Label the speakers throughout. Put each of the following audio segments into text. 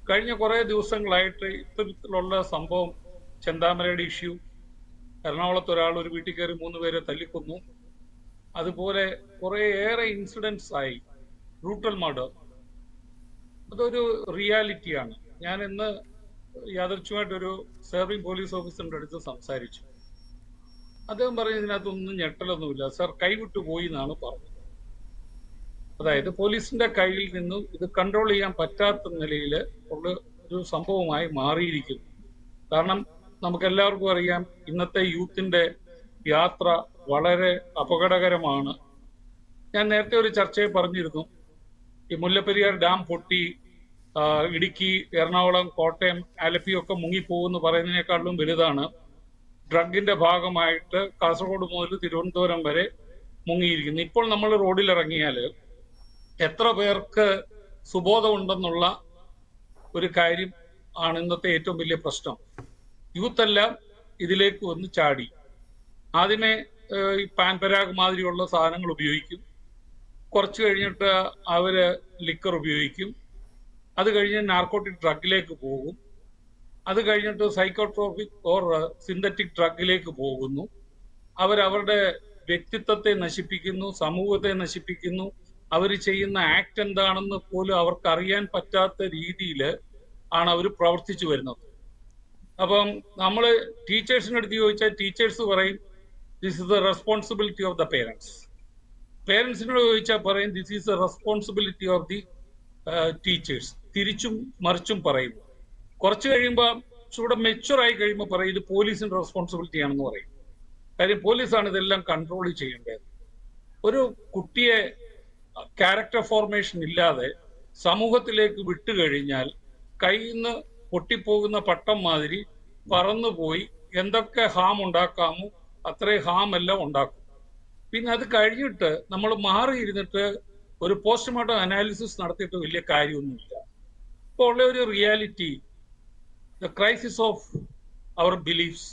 Speaker 1: കഴിഞ്ഞ കുറേ ദിവസങ്ങളായിട്ട് ഇത്തരത്തിലുള്ള സംഭവം, ചെന്താമരയുടെ ഇഷ്യൂ, എറണാകുളത്ത് ഒരാൾ ഒരു വീട്ടിൽ കയറി 3 പേരെ തല്ലിക്കൊന്നു, അതുപോലെ കുറേയേറെ ഇൻസിഡൻസ് ആയി. ബ്രൂട്ടൽ മർഡർ അതൊരു റിയാലിറ്റിയാണ്. ഞാൻ ഇന്ന് യാദൃച്ഛികമായിട്ടൊരു സെർവിങ് പോലീസ് ഓഫീസറിന്റെ അടുത്ത് സംസാരിച്ചു. അദ്ദേഹം പറഞ്ഞ ഇതിനകത്തൊന്നും ഞെട്ടലൊന്നുമില്ല സർ, കൈവിട്ടു പോയി എന്നാണ് പറഞ്ഞത്. അതായത് പോലീസിന്റെ കയ്യിൽ നിന്നും ഇത് കൺട്രോൾ ചെയ്യാൻ പറ്റാത്ത നിലയിൽ ഉള്ള ഒരു സംഭവമായി മാറിയിരിക്കുന്നു. കാരണം നമുക്കെല്ലാവർക്കും അറിയാം, ഇന്നത്തെ യൂത്തിന്റെ യാത്ര വളരെ അപകടകരമാണ്. ഞാൻ നേരത്തെ ഒരു ചർച്ചയിൽ പറഞ്ഞിരുന്നു, ഈ മുല്ലപ്പെരിയാർ ഡാം പൊട്ടി ഇടുക്കി, എറണാകുളം, കോട്ടയം, ആലപ്പി ഒക്കെ മുങ്ങിപ്പോകുമെന്ന് പറയുന്നതിനേക്കാളും വലുതാണ് ഡ്രഗിന്റെ ഭാഗമായിട്ട് കാസർഗോഡ് മുതൽ തിരുവനന്തപുരം വരെ മുങ്ങിയിരിക്കുന്നു. ഇപ്പോൾ നമ്മൾ റോഡിൽ ഇറങ്ങിയാൽ എത്ര പേർക്ക് സുബോധമുണ്ടെന്നുള്ള ഒരു കാര്യം ആണ് ഇന്നത്തെ ഏറ്റവും വലിയ പ്രശ്നം. യൂത്തെല്ലാം ഇതിലേക്ക് വന്ന് ചാടി. ആദ്യമേ ഈ പാൻപരാഗ് മാതിരിയുള്ള സാധനങ്ങൾ ഉപയോഗിക്കും, കുറച്ച് കഴിഞ്ഞിട്ട് അവര് ലിക്കർ ഉപയോഗിക്കും, അത് കഴിഞ്ഞ് നാർക്കോട്ടിക് ഡ്രഗിലേക്ക് പോകും, അത് കഴിഞ്ഞിട്ട് സൈക്കോട്രോപിക് ഓർ സിന്തറ്റിക് ഡ്രഗിലേക്ക് പോകുന്നു. അവരവരുടെ വ്യക്തിത്വത്തെ നശിപ്പിക്കുന്നു, സമൂഹത്തെ നശിപ്പിക്കുന്നു. അവർ ചെയ്യുന്ന ആക്ട് എന്താണെന്ന് പോലും അവർക്ക് അറിയാൻ പറ്റാത്ത രീതിയിൽ ആണ് അവർ പ്രവർത്തിച്ചു വരുന്നത്. അപ്പം നമ്മൾ ടീച്ചേഴ്സിൻ്റെ അടുത്ത് ചോദിച്ചാൽ ടീച്ചേഴ്സ് പറയും this is the responsibility of the parents. പേരൻസിനോട് ചോദിച്ചാൽ പറയും this is the responsibility of the teachers. തിരിച്ചും മറിച്ചും പറയും. കുറച്ച് കഴിയുമ്പോൾ ചൂടെ മെച്ചുവറായി കഴിയുമ്പോൾ പറയും ഇത് പോലീസിന്റെ റെസ്പോൺസിബിലിറ്റി ആണെന്ന് പറയും. കാര്യം പോലീസാണ് ഇതെല്ലാം കൺട്രോൾ ചെയ്യേണ്ടത്. ഒരു കുട്ടിയെ ക്യാരക്ടർ ഫോർമേഷൻ ഇല്ലാതെ സമൂഹത്തിലേക്ക് വിട്ടുകഴിഞ്ഞാൽ കയ്യിൽ നിന്ന് പൊട്ടിപ്പോകുന്ന പട്ടം മാതിരി പറന്നുപോയി എന്തൊക്കെ ഹാം ഉണ്ടാക്കാമോ അത്രയും ഹാം എല്ലാം ഉണ്ടാക്കും. പിന്നെ അത് കഴിഞ്ഞിട്ട് നമ്മൾ മാറിയിരുന്നിട്ട് ഒരു പോസ്റ്റ്മോർട്ടം അനാലിസിസ് നടത്തിയിട്ട് വലിയ കാര്യമൊന്നുമില്ല. ഇപ്പോൾ ഉള്ള ഒരു reality, the crisis of our beliefs,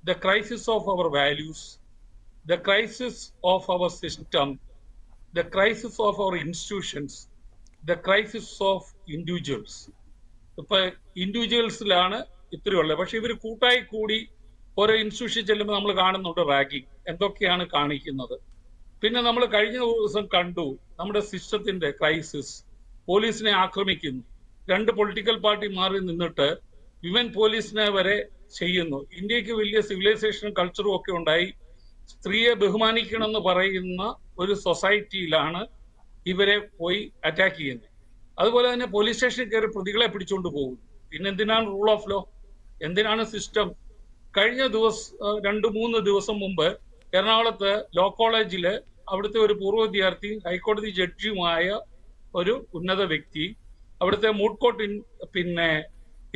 Speaker 1: the crisis of our values, the crisis of our system, the crisis of our institutions, the crisis of individuals. ഇപ്പൊ ഇൻഡിവിജ്വൽസിലാണ് ഇത്രയുള്ളത്. പക്ഷെ ഇവർ കൂട്ടായി കൂടി ഓരോ ഇൻസ്റ്റിറ്റ്യൂഷൻ ചെല്ലുമ്പോൾ നമ്മൾ കാണുന്നുണ്ട് റാഗിങ് എന്തൊക്കെയാണ് കാണിക്കുന്നത്. പിന്നെ നമ്മൾ കഴിഞ്ഞ ദിവസം കണ്ടു നമ്മുടെ സിസ്റ്റത്തിന്റെ ക്രൈസിസ്. പോലീസിനെ ആക്രമിക്കുന്നു. 2 പൊളിറ്റിക്കൽ പാർട്ടി മാറി നിന്നിട്ട് വിമൻ പോലീസിനെ വരെ ചെയ്യുന്നു. ഇന്ത്യക്ക് വലിയ സിവിലൈസേഷനും കൾച്ചറും ഒക്കെ ഉണ്ടായി. സ്ത്രീയെ ബഹുമാനിക്കണമെന്ന് പറയുന്ന ഒരു സൊസൈറ്റിയിലാണ് ഇവരെ പോയി അറ്റാക്ക് ചെയ്യുന്നത്. അതുപോലെ തന്നെ പോലീസ് സ്റ്റേഷനിൽ കയറി പ്രതികളെ പിടിച്ചുകൊണ്ട് പോകും. പിന്നെ എന്തിനാണ് റൂൾ ഓഫ് ലോ? എന്തിനാണ് സിസ്റ്റം? കഴിഞ്ഞ 2-3 ദിവസം മുമ്പ് എറണാകുളത്ത് ലോ കോളേജില് അവിടുത്തെ ഒരു പൂർവ്വ വിദ്യാർത്ഥി ഹൈക്കോടതി ജഡ്ജിയുമായ ഒരു ഉന്നത വ്യക്തി അവിടുത്തെ മൂഡ് കോർട്ട്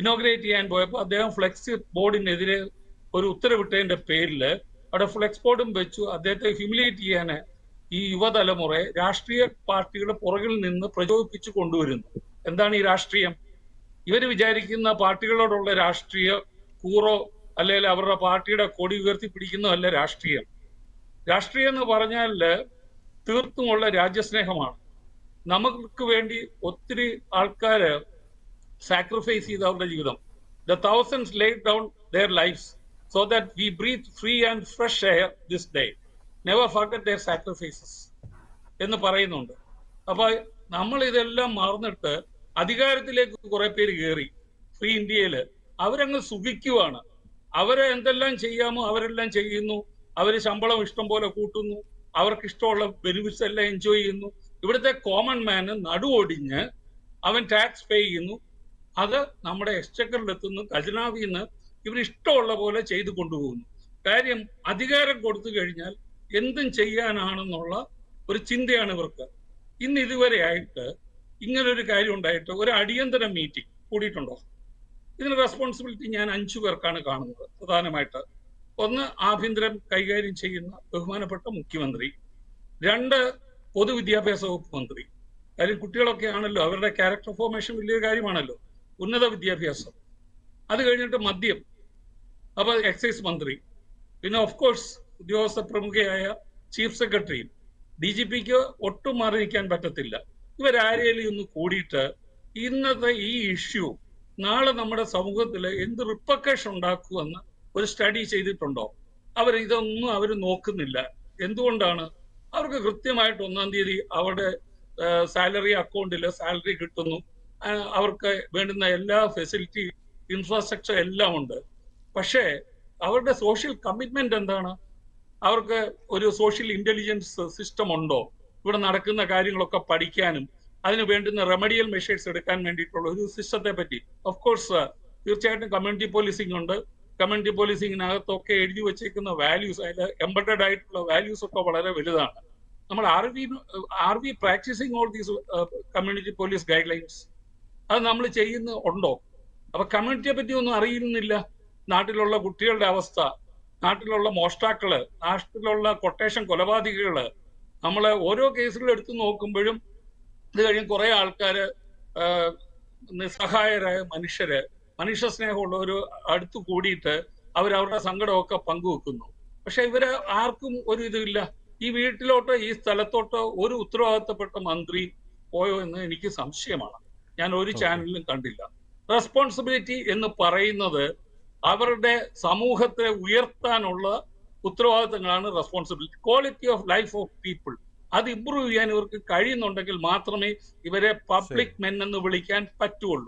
Speaker 1: ഇനോഗ്രേറ്റ് ചെയ്യാൻ പോയപ്പോൾ അദ്ദേഹം ഫ്ലെക്സ് ബോർഡിനെതിരെ ഒരു ഉത്തരവിട്ടതിന്റെ പേരിൽ അവിടെ ഫ്ലെക്സ് ബോർഡും വെച്ചു അദ്ദേഹത്തെ ഹ്യൂമിലിയേറ്റ് ചെയ്യാൻ ഈ യുവതലമുറയെ രാഷ്ട്രീയ പാർട്ടികളുടെ പുറകിൽ നിന്ന് പ്രചോദിപ്പിച്ചു കൊണ്ടുവരുന്നു. എന്താണ് ഈ രാഷ്ട്രീയം? ഇവർ വിചാരിക്കുന്ന പാർട്ടികളോടുള്ള രാഷ്ട്രീയ കൂറോ അല്ലെങ്കിൽ അവരുടെ പാർട്ടിയുടെ കൊടി ഉയർത്തിപ്പിടിക്കുന്നതല്ല രാഷ്ട്രീയം. രാഷ്ട്രീയം എന്ന് പറഞ്ഞാൽ തീർത്തുമുള്ള രാജ്യസ്നേഹമാണ്. നമുക്ക് വേണ്ടി ഒത്തിരി ആൾക്കാര് സാക്രിഫൈസ് ചെയ്ത അവരുടെ ജീവിതം. The thousands laid down their lives so that we breathe free and fresh air this day. Never forget their sacrifices എന്ന് പറയുന്നുണ്ട്. അപ്പൊ നമ്മൾ ഇതെല്ലാം മറന്നിട്ട് അധികാരത്തിലേക്ക് കുറെ പേര് കയറി ഫ്രീ ഇന്ത്യയില് അവരങ്ങ് സുഖിക്കുവാണ്. അവരെ എന്തെല്ലാം ചെയ്യാമോ അവരെല്ലാം ചെയ്യുന്നു. അവര് ശമ്പളം ഇഷ്ടം പോലെ കൂട്ടുന്നു. അവർക്ക് ഇഷ്ടമുള്ള ബെനിഫിറ്റ്സ് എല്ലാം എൻജോയ് ചെയ്യുന്നു. ഇവിടുത്തെ കോമൺ മാന് നടുവൊടിഞ്ഞ് അവൻ ടാക്സ് പേ ചെയ്യുന്നു. അത് നമ്മുടെ എക്സ്ചക്കറിലെത്തുന്നു. ഖജനാവിൽ നിന്ന് ഇവർ ഇഷ്ടമുള്ള പോലെ ചെയ്തു കൊണ്ടുപോകുന്നു. കാര്യം അധികാരം കൊടുത്തു കഴിഞ്ഞാൽ എന്തും ചെയ്യാനാണെന്നുള്ള ഒരു ചിന്തയാണ് ഇവർക്ക്. ഇന്ന് ഇതുവരെ ആയിട്ട് ഇങ്ങനൊരു കാര്യം ഉണ്ടായിട്ട് ഒരു അടിയന്തര മീറ്റിംഗ് കൂടിയിട്ടുണ്ടോ? ഇതിന് റെസ്പോൺസിബിലിറ്റി ഞാൻ 5 പേർക്കാണ് കാണുന്നത് പ്രധാനമായിട്ട്. 1 ആഭ്യന്തരം കൈകാര്യം ചെയ്യുന്ന ബഹുമാനപ്പെട്ട മുഖ്യമന്ത്രി, 2 പൊതുവിദ്യാഭ്യാസ വകുപ്പ് മന്ത്രി. കാര്യം കുട്ടികളൊക്കെ ആണല്ലോ, അവരുടെ ക്യാരക്ടർ ഫോർമേഷൻ വലിയൊരു കാര്യമാണല്ലോ. ഉന്നത വിദ്യാഭ്യാസം, അത് കഴിഞ്ഞിട്ട് മദ്യം, അപ്പൊ എക്സൈസ് മന്ത്രി, പിന്നെ ഓഫ് കോഴ്സ് ഉദ്യോഗസ്ഥ പ്രമുഖയായ ചീഫ് സെക്രട്ടറിയും DGPക്ക് ഒട്ടും മാറി നിൽക്കാൻ പറ്റത്തില്ല. ഇവരാരെയും ഒന്ന് കൂടിയിട്ട് ഇന്നത്തെ ഈ ഇഷ്യൂ നാളെ നമ്മുടെ സമൂഹത്തിൽ എന്ത് റിപ്പർക്കേഷൻ ഉണ്ടാക്കുമെന്ന് ഒരു സ്റ്റഡി ചെയ്തിട്ടുണ്ടോ? ഇതൊന്നും അവർ നോക്കുന്നില്ല. എന്തുകൊണ്ടാണ്? അവർക്ക് കൃത്യമായിട്ട് 1-ാം തീയതി അവരുടെ സാലറി അക്കൗണ്ടിൽ സാലറി കിട്ടുന്നു. അവർക്ക് വേണ്ടുന്ന എല്ലാ ഫെസിലിറ്റി, ഇൻഫ്രാസ്ട്രക്ചർ എല്ലാം ഉണ്ട്. പക്ഷേ അവരുടെ സോഷ്യൽ കമ്മിറ്റ്മെന്റ് എന്താണ്? അവർക്ക് ഒരു സോഷ്യൽ ഇന്റലിജൻസ് സിസ്റ്റം ഉണ്ടോ? ഇവിടെ നടക്കുന്ന കാര്യങ്ങളൊക്കെ പഠിക്കാനും അതിന് വേണ്ടുന്ന റെമഡിയൽ മെഷേഴ്സ് എടുക്കാൻ വേണ്ടിയിട്ടുള്ള ഒരു സിസ്റ്റത്തെ പറ്റി. ഓഫ് കോഴ്സ് തീർച്ചയായിട്ടും കമ്മ്യൂണിറ്റി പോലീസിംഗ് ഉണ്ട്. കമ്മ്യൂണിറ്റി പോലീസിങ്ങിനകത്തൊക്കെ എഴുതി വെച്ചേക്കുന്ന വാല്യൂസ്, അതിൽ എംബഡഡ് ആയിട്ടുള്ള വാല്യൂസ് ഒക്കെ വളരെ വലുതാണ്. നമ്മൾ are we practising all these community police guidelines? അത് നമ്മൾ ഉണ്ടോ? അപ്പൊ കമ്മ്യൂണിറ്റിയെ പറ്റി ഒന്നും അറിയുന്നില്ല. നാട്ടിലുള്ള കുട്ടികളുടെ അവസ്ഥ, നാട്ടിലുള്ള മോഷ്ടാക്കള്, നാട്ടിലുള്ള കൊട്ടേഷൻ കൊലപാതകികള്, നമ്മള് ഓരോ കേസുകൾ എടുത്തു നോക്കുമ്പോഴും ഇത് കഴിഞ്ഞ് കുറെ ആൾക്കാര് നിസ്സഹായരായ മനുഷ്യ സ്നേഹമുള്ളവർ അടുത്ത് കൂടിയിട്ട് അവരവരുടെ സങ്കടമൊക്കെ പങ്കുവെക്കുന്നു. പക്ഷെ ഇവര് ആർക്കും ഒരു ഇതില്ല. ഈ വീട്ടിലോട്ടോ ഈ സ്ഥലത്തോട്ടോ ഒരു ഉത്തരവാദിത്തപ്പെട്ട മന്ത്രി പോയോ എന്ന് എനിക്ക് സംശയമാണ്. ഞാൻ ഒരു ചാനലിലും കണ്ടില്ല. റെസ്പോൺസിബിലിറ്റി എന്ന് പറയുന്നത് അവരുടെ സമൂഹത്തെ ഉയർത്താനുള്ള ഉത്തരവാദിത്തങ്ങളാണ് responsibility. Quality of life of people അത് ഇംപ്രൂവ് ചെയ്യാൻ ഇവർക്ക് കഴിയുന്നുണ്ടെങ്കിൽ മാത്രമേ ഇവരെ പബ്ലിക് മെൻ എന്ന് വിളിക്കാൻ പറ്റുള്ളൂ.